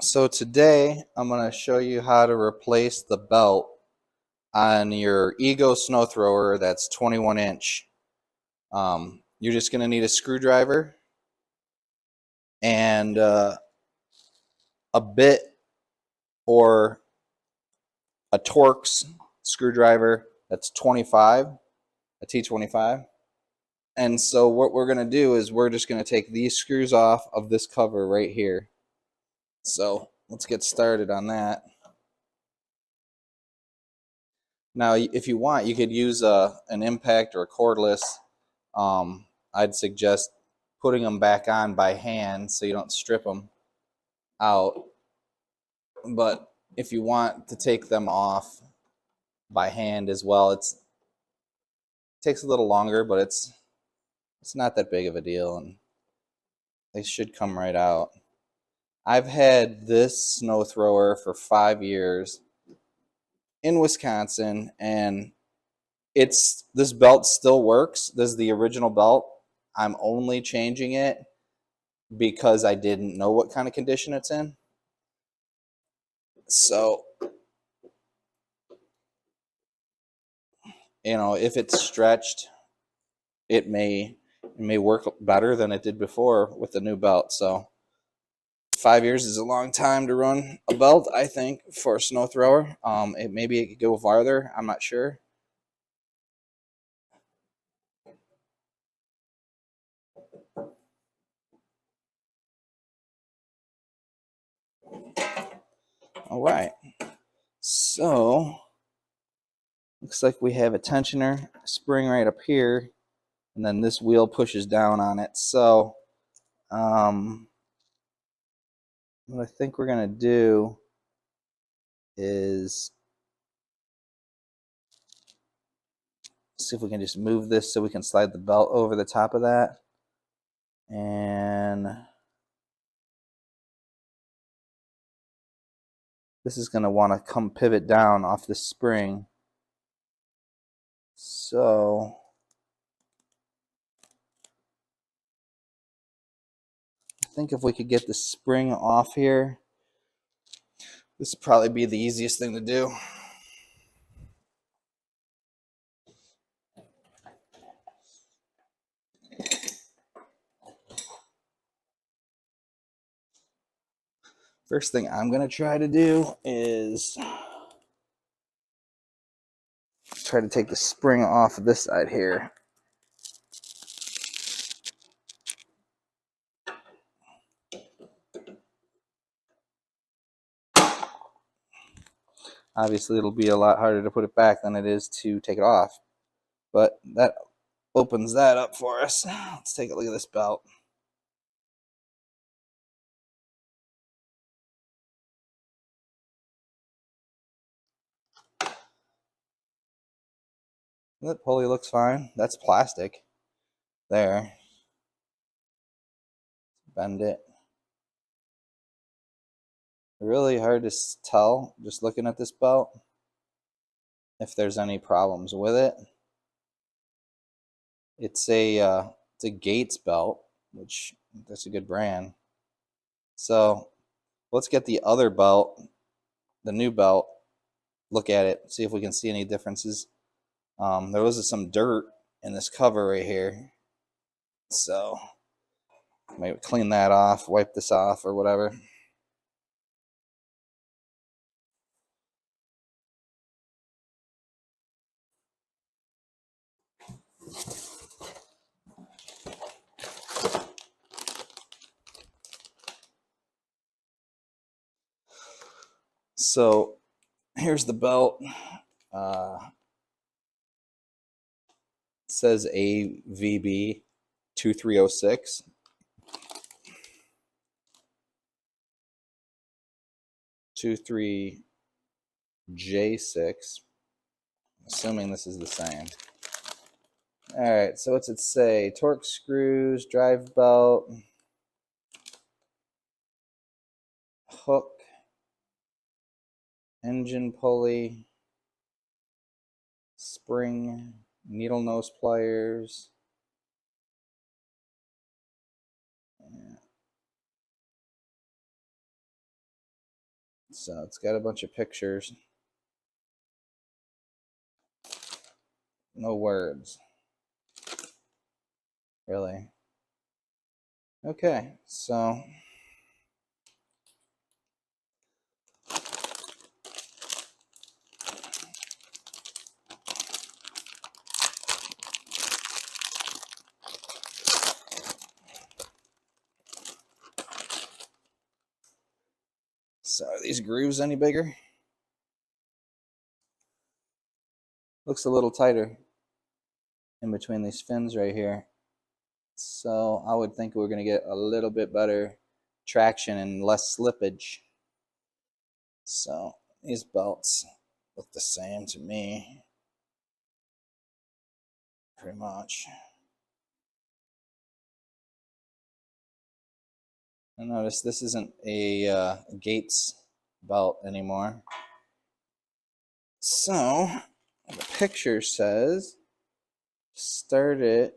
So today I'm going to show you how to replace the belt on your EGO snowthrower that's 21 inch. You're just going to need a screwdriver and a bit or a Torx screwdriver that's 25, a T25. And so what we're going to do is we're just going to take these screws off of this cover right here. So let's get started on that. Now, if you want, you could use an impact or a cordless. I'd suggest putting them back on by hand so you don't strip them out. But if you want to take them off by hand as well, it takes a little longer, but it's not that big of a deal, and they should come right out. I've had this snow thrower for 5 years in Wisconsin, and this belt still works. This is the original belt. I'm only changing it because I didn't know what kind of condition it's in. So, if it's stretched, it may work better than it did before with the new belt. So 5 years is a long time to run a belt, I think, for a snow thrower. Maybe it could go farther. I'm not sure. All right. So looks like we have a tensioner spring right up here, and then this wheel pushes down on it. So what I think we're going to do is see if we can just move this so we can slide the belt over the top of that. And this is going to want to come pivot down off the spring. So I think if we could get the spring off here, this would probably be the easiest thing to do. First thing I'm going to try to do is try to take the spring off of this side here. Obviously, it'll be a lot harder to put it back than it is to take it off. But that opens that up for us. Let's take a look at this belt. That pulley looks fine. That's plastic. There. Bend it. Really hard to tell just looking at this belt if there's any problems with it. It's a Gates belt, which that's a good brand. So let's get the other belt, the new belt, look at it, see if we can see any differences. There was some dirt in this cover right here, so maybe clean that off, wipe this off or whatever. So here's the belt. It says AVB 2306. J6. Assuming this is the same. Alright, so what's it say? Torque screws, drive belt, hook, engine pulley, spring, needle nose pliers. So it's got a bunch of pictures. No words. Really? Okay, so are these grooves any bigger? Looks a little tighter in between these fins right here. So I would think we're going to get a little bit better traction and less slippage. So these belts look the same to me, pretty much. And notice this isn't a Gates belt anymore. So the picture says start it.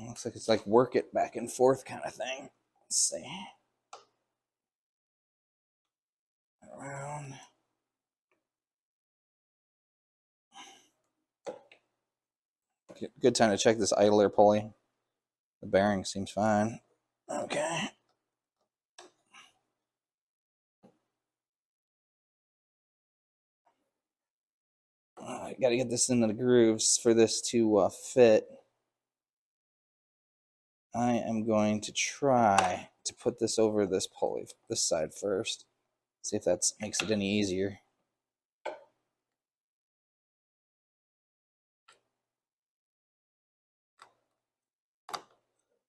Looks like it's like work it back and forth kind of thing. Let's see. Around. Good time to check this idler pulley. The bearing seems fine. Okay. I got to get this into the grooves for this to fit. I am going to try to put this over this pulley, this side first. See if that makes it any easier.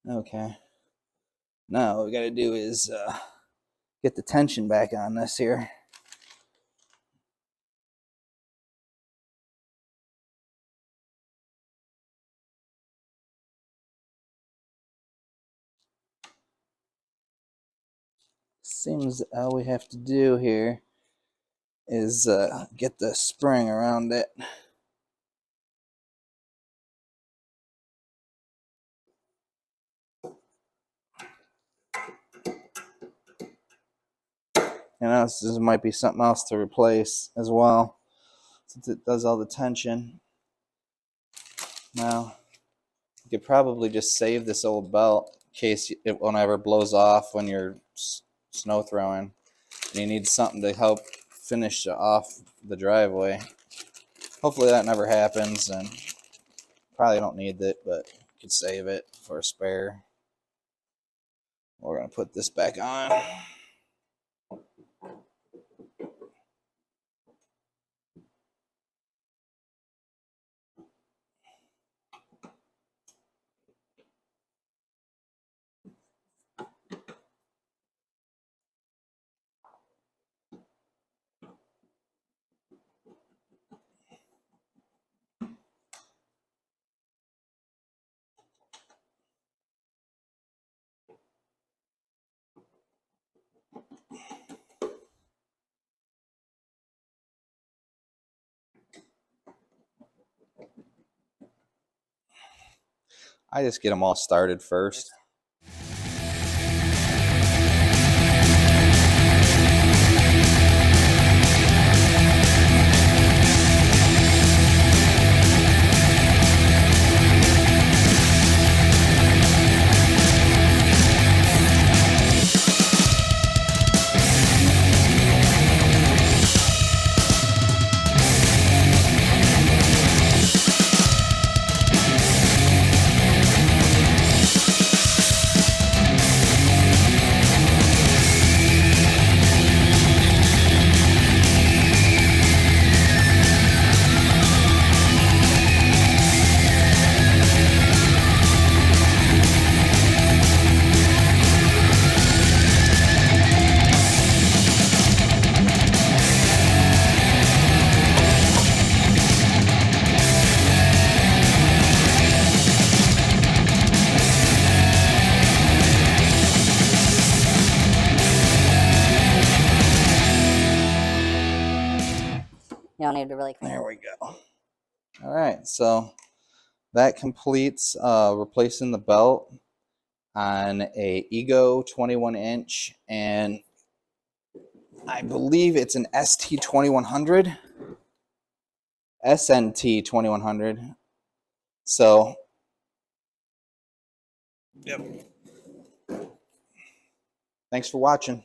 Okay. Now what we got to do is get the tension back on this here. Seems all we have to do here is get the spring around it. You know, this might be something else to replace as well, since it does all the tension. Now, you could probably just save this old belt in case it won't ever blows off when you're snow throwing. And you need something to help finish off the driveway. Hopefully that never happens, and probably don't need it, but you could save it for a spare. We're going to put this back on. I just get them all started first. You don't need to really clean. There we go. All right, so that completes replacing the belt on a EGO 21-inch and I believe it's an ST2100, SNT2100. So, yep. Thanks for watching.